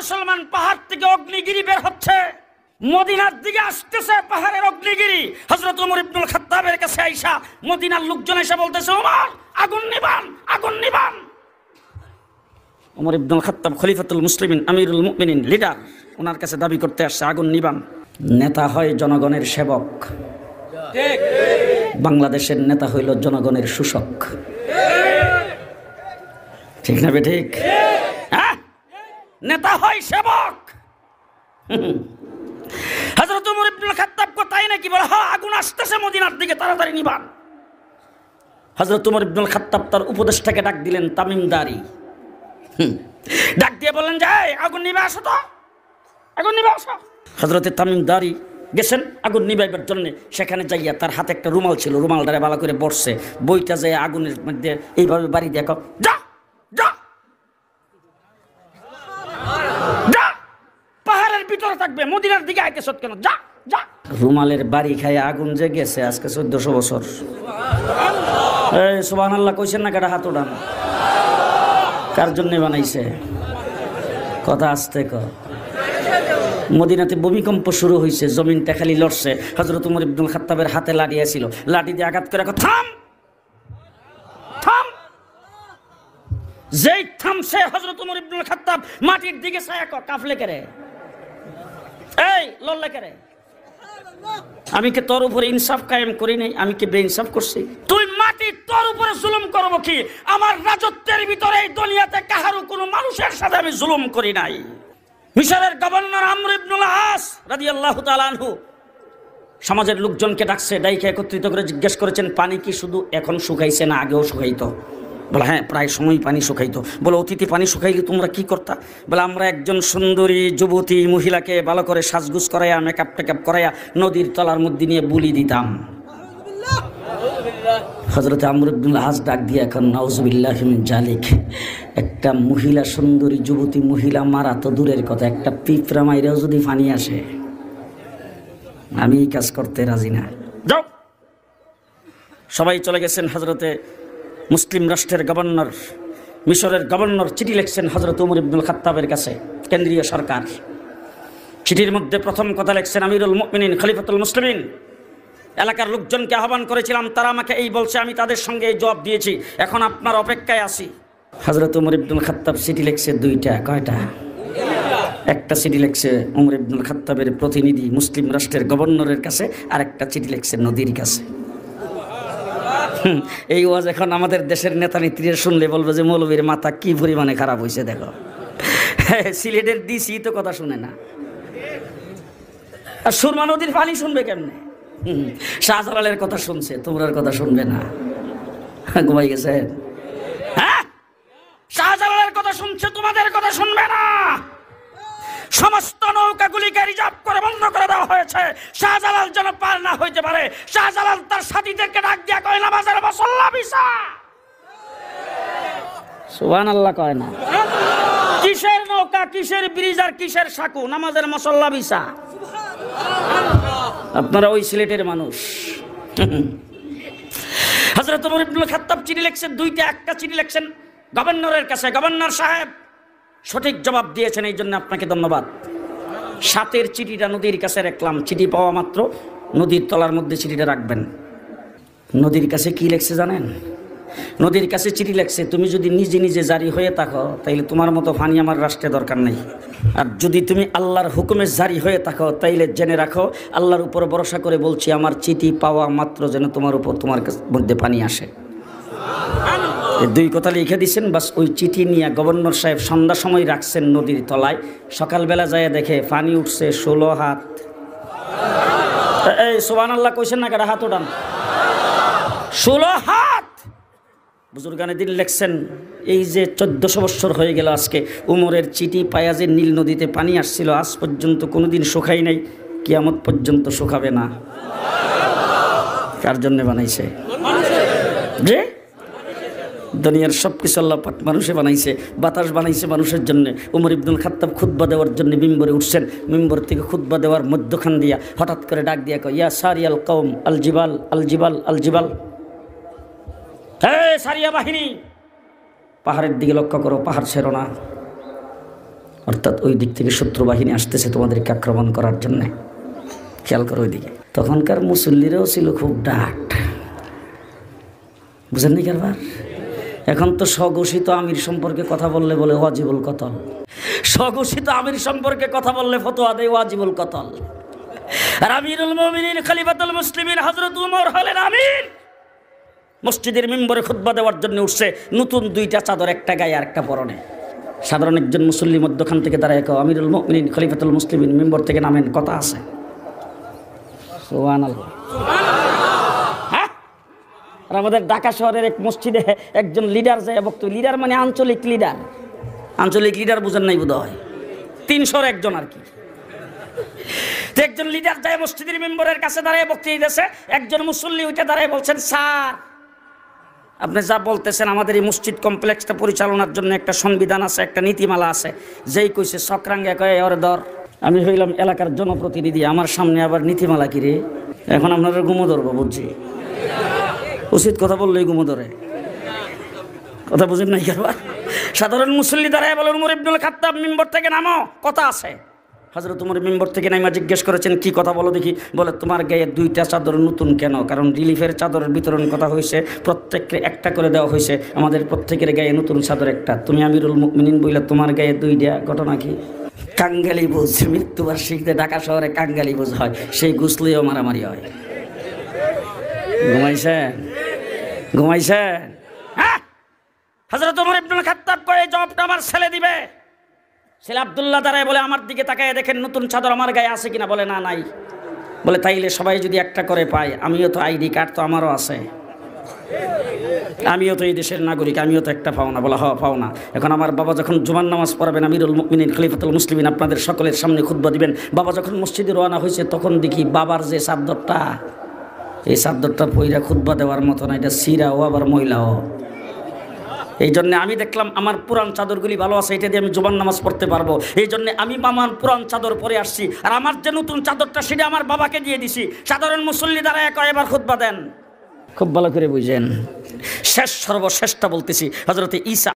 মুসলমান পাহাড় থেকে অগ্নিগিরি বের হচ্ছে, মদিনার দিকে আসতেছে পাহাড়ের অগ্নিগিরি। হযরত ওমর ইবনুল খাত্তাবের কাছে আইসা মদিনার লোকজন এসে বলতেছে, ওমর আগুন নিবান, আগুন নিবান। ওমর ইবনুল খাত্তাব খলিফাতুল মুসলিমিন, আমিরুল মুমিনিন, লিডার, ওনার কাছে দাবি করতে আসছে আগুন নিবান। নেতা হয় জনগণের সেবক, বাংলাদেশের নেতা হইল জনগণের শোষক। ঠিক না ঠিক? নেতা হয় সেবক। হযরত ওমর ইবনুল খাত্তাব কো তাই নাকি? বলে হ্যাঁ, আগুন আসতেছে মদিনার দিকে, তাড়াতাড়ি নিবান। হযরত ওমর ইবনুল খাত্তাব তার উপদেষ্টাকে ডাক দিলেন, তামিম দারি। ডাক দিয়ে বললেন যে আগুন নিবে আসো তো, আগুন নিবে আসো। হযরতে তামিম দারি গেছেন আগুন নিবাইবার জন্য। সেখানে যাইয়া তার হাতে একটা রুমাল ছিল, রুমালটারে ভালো করে বসছে, বইটা যায় আগুনের মধ্যে এইভাবে বাড়ি দেখো, যা যা যা, পাহাড়ের ভিতরে থাকবে, মদিনার দিকে আইতেছ কেন, যা যা। রুমালের বাড়ি খায় আগুন যে গেছে আজকে 1400 বছর। এই সুবহানাল্লাহ কইছেন না? কাটা হাত উঠান। কার জন্য বানাইছে? কথা আস্তে ক। মদিনাতে ভূমিকম্প শুরু হয়েছে, জমিনটা খালি লড়ছে। হযরত ওমর ইবনুল খাত্তাবের হাতে লাঠি ছিল, লাঠি দিয়ে আঘাত করে থাম থাম। যেই থামছে হযরত ওমর ইবনুল খাত্তাব মাটির দিকে ছায়া কাফলে করে, এই লড়লে করে। আমি কি তোর উপরে ইনসাফ কায়েম করি নাই? আমি কি বেইনসাফ করছি? তুই মাটি, তোর উপরে জুলুম করব কি? আমার রাজত্বের ভিতরে এই দুনিয়াতে কাহারও কোনো মানুষের সাথে আমি জুলুম করি নাই। মিশরের গভর্নর আমর ইবনুল আস রাদিয়াল্লাহু তাআলা আনহু সমাজের লোকজনকে ডাকছে, ডাইকে একত্রিত করে জিজ্ঞেস করেছেন, পানি কি শুধু এখন শুকাইছে না আগেও শুকাইতো? বলে হ্যাঁ, প্রায় সময় পানি শুকাইতো। বলে অতীতে পানি শুকাইলে তোমরা কি করতা? বলে আমরা একজন সুন্দরী যুবতী মহিলাকে ভালো করে সাজগুজ করাইয়া, মেকআপ টেকআপ করাইয়া নদীর তলার মধ্যে নিয়ে বুলি দিতাম। হযরত আমর ইবনুল আস ডাক দিয়ে এখন নাউজুবিল্লাহি মিন জালিক, একটা মহিলা, সুন্দরী যুবতী মহিলা মারা তো দূরের কথা, একটা পিঁপড়া মাইরেও যদি পানি আসে, আমি এই কাজ করতে রাজি না। যাও। সবাই চলে গেছেন। হযরতে মুসলিম রাষ্ট্রের গভর্নর, মিশরের গভর্নর চিঠি লিখছেন হযরত ওমর ইবনুল খাত্তাবের কাছে, কেন্দ্রীয় সরকার। চিঠির মধ্যে প্রথম কথা লিখছেন, আমিরুল মুমিনিন খলিফাতুল মুসলিমিন, এলাকার লোকজনকে আহ্বান করেছিলাম, তারা আমাকে এই বলছে, আমি তাদের সঙ্গে এই জবাব দিয়েছি, এখন আপনার অপেক্ষায় আছি। হযরত ওমর ইবনুল খাত্তাব চিঠি লিখছে দুইটা। কয়টা? একটা চিঠি লিখছে ওমর ইবনুল খাত্তাবের প্রতিনিধি মুসলিম রাষ্ট্রের গভর্নরের কাছে, আর একটা চিঠি লিখছে নদীর কাছে। এই ওয়াজ এখন আমাদের দেশের নেতা নেত্রীরা শুনলে বলবে যে মৌলবীর মাথা কি পরিমাণে খারাপ হয়েছে দেখো। সিলেটের ডিসি তো কথা শুনে না, আর সুরমা নদীর পানি শুনবে কেমনে? শাহজালালের কথা শুনছে, তোমরার কথা শুনবে না। ঘুমাই গেছে? হ্যাঁ, শাহজালালের কথা শুনছে, তোমাদের কথা শুনবে না। সমস্ত নৌকাগুলিকে রিজার্ভ করে বন্ধ করে দেওয়া হয়েছে, শাহজালাল যেন পার না হইতে পারে। শাহজালাল তার সাথীদেরকে ডাক দিয়া কয়, নামাজের মুসল্লা বিছা। সুবহানাল্লাহ কয় না? কিসের নৌকা, কিসের ব্রিজ আর কিসের সাঁকু? নামাজের মুসল্লা বিছা। আপনারা ওই সিলেটের মানুষ। হযরত ওমর ইবনুল খাত্তাব চিঠি লিখছেন দুইটা। একটা চিঠি লিখছেন গভর্নরের কাছে, গভর্নর সাহেব সঠিক জবাব দিয়েছেন, এই জন্য আপনাকে ধন্যবাদ। সাতের চিঠিটা নদীর কাছে রাখলাম, চিঠি পাওয়া মাত্র নদীর তলার মধ্যে চিঠিটা রাখবেন। নদীর কাছে কি লিখছে জানেন? নদীর কাছে চিঠি লিখছে, তুমি যদি নিজে নিজে জারি হয়ে থাকো তাইলে তোমার মতো ফানি আমার রাষ্ট্রে দরকার নেই, আর যদি তুমি আল্লাহর হুকুমে জারি হয়ে থাকো তাইলে জেনে রাখো, আল্লাহর উপর ভরসা করে বলছি, আমার চিঠি পাওয়া মাত্র যেন তোমার উপর, তোমার মধ্যে পানি আসে। এই দুই কথা লিখে দিচ্ছেন। বাস ওই চিঠি নিয়ে গভর্নর সাহেব সন্ধ্যা সময় রাখছেন নদীর তলায়। সকালবেলা যায় দেখে পানি উঠছে 16 হাত। এই সুবহানাল্লাহ কইছেন না? কাটা হাত উঠান। 16 হাত। বুজুর্গানে দিন লেখছেন, এই যে 1400 বছর হয়ে গেল আজকে, উমরের চিঠি পায়া যে নীল নদীতে পানি আসছিল, আজ পর্যন্ত কোনোদিন শুকাই নাই, কিয়ামত পর্যন্ত শুকাবে না। কার জন্য বানাইছে? যে দুনিয়ার সব কিছু আল্লাহ পাক মানুষে বানাইছে। বাতাস বানাইছে মানুষের জন্য। ওমর ইবনুল খাত্তাব খুতবা দেওয়ার জন্য মিম্বরে উঠছেন। মিম্বর থেকে খুতবা দেওয়ার মধ্যখান দিয়া হঠাৎ করে ডাক দিয়া কয়, ইয়া সারিয়াল কওম আল জিবাল আল জিবাল আল জিবাল। হে সারিয়া বাহিনী, পাহাড়ের দিকে লক্ষ্য করো, পাহাড় ছেড়ো না। অর্থাৎ ওই দিক থেকে শত্রু বাহিনী আসতেছে তোমাদেরকে আক্রমণ করার জন্য, খেয়াল করো ওইদিকে। তখনকার মুসল্লিরাও ছিল খুব ডাট, বুঝেননি কারবার। এখন তো স্বঘোষিত আমির সম্পর্কে কথা বললে বলে ওয়াজিবুল কতল, স্বঘোষিত আমির সম্পর্কে কথা বললে ফতোয়া দেয় ওয়াজিবুল কতল। আর আমিরুল মুমিনিন খলিফাতুল মুসলিমিন হযরত ওমর হলেন আমির। মসজিদের মিম্বরে খুতবা দেওয়ার জন্য উঠছে, নতুন দুইটা চাদর, একটা গায়ে আর একটা পরনে। সাধারণ একজন মুসল্লি মধ্যখান থেকে দাঁড়ায় কেউ আমিরুল মুমিনিন খলিফাতুল মুসলিমিন, মিম্বর থেকে নামেন, কথা আছে। সুবহানাল্লাহ। হ্যাঁ, আর আমাদের ঢাকা শহরের এক মসজিদে একজন লিডার যায় বক্তব্য, লিডার মানে আঞ্চলিক লিডার, আঞ্চলিক লিডার বুঝেন নাই বোধ হয়, 300 একজন আর কি। একজন লিডার যায় মসজিদের মেম্বরের কাছে দাঁড়ায় বক্তব্য দিতেছে, একজন মুসল্লি উঠে দাঁড়ায় বলছেন, স্যার আপনি যা বলতেছেন আমাদের এই মসজিদ কমপ্লেক্সটা পরিচালনার জন্য একটা সংবিধান আছে, একটা নীতিমালা আছে, যেই কইছে চক্রাঙ্গে কয়ে ওরে ধর। আমি হইলাম এলাকার জনপ্রতিনিধি, আমার সামনে আবার নীতিমালা কিরে, এখন আপনারা গুমো ধরবো, বুঝছি উচিত কথা বললেই গুমো ধরে, কথা বুঝেন নাই আবার। সাধারণ মুসল্লি দাঁড়ায় বলে, উমর ইবনুল খাত্তাব মিম্বর থেকে নামো, কথা আছে। হযরত ওমর মিম্বর থেকে নাইমা জিজ্ঞেস করেছেন, কি কথা বলো দেখি। বলে, তোমার গায়ে 2টা চাদর নতুন কেন? কারণ রিলিফের চাদরের বিতরণ কথা হয়েছে, প্রত্যেককে একটা করে দেওয়া হয়েছে, আমাদের প্রত্যেকের গায়ে নতুন চাদর একটা, তুমি আমিরুল মুমিনিন বইলে তোমার গায়ে 2টা, ঘটনা কি? কাঙ্গালি বোঝ, মৃত্যুবার্ষিকীতে ঢাকা শহরে কাঙ্গালি বোঝ হয়, সেই গুছলেও মারামারি হয়। ঘুমাইছেন ঘুমাইছেন? হ্যাঁ, হযরত ওমর ইবনুল খাত্তাব কয়ে জবাবটা আমার ছেলে দিবে। ছেলে আব্দুল্লাহ দাঁড়ায় বলে, আমার দিকে তাকায় দেখেন নতুন চাদর আমার গায়ে আছে কিনা। বলে, না নাই। বলে, তাইলে সবাই যদি একটা করে পায়, আমিও তো আইডি কার্ড তো আমারও আছে, আমিও তো এই দেশের নাগরিক, আমিও তো একটা পাও না। বলে, পাও না। এখন আমার বাবা যখন জুমার নামাজ পড়াবেন, আমিরুল মুমিনিন খলিফাতুল মুসলিমিন আপনাদের সকলের সামনে খুতবা দিবেন, বাবা যখন মসজিদে রওনা হয়েছে তখন দেখি বাবার যে চাদরটা, এই চাদরটা পইরা খুতবা দেওয়ার মতো না, এটা সিরাও আবার মহিলাও। এই জন্য আমি দেখলাম আমার পুরান চাদরগুলি ভালো আছে, এটা দিয়ে আমি জুমার নামাজ পড়তে পারবো, এই জন্য আমি আমার পুরান চাদর পরে আসছি। আর আমার যে নতুন চাদরটা সেটা আমার বাবাকে দিয়ে দিছি। সাধারণ মুসল্লি দ্বারা এবার খুতবা দেন, খুব ভালো করে বুঝেন। শেষ সর্বশেষটা বলতেছি, হযরতে ঈসা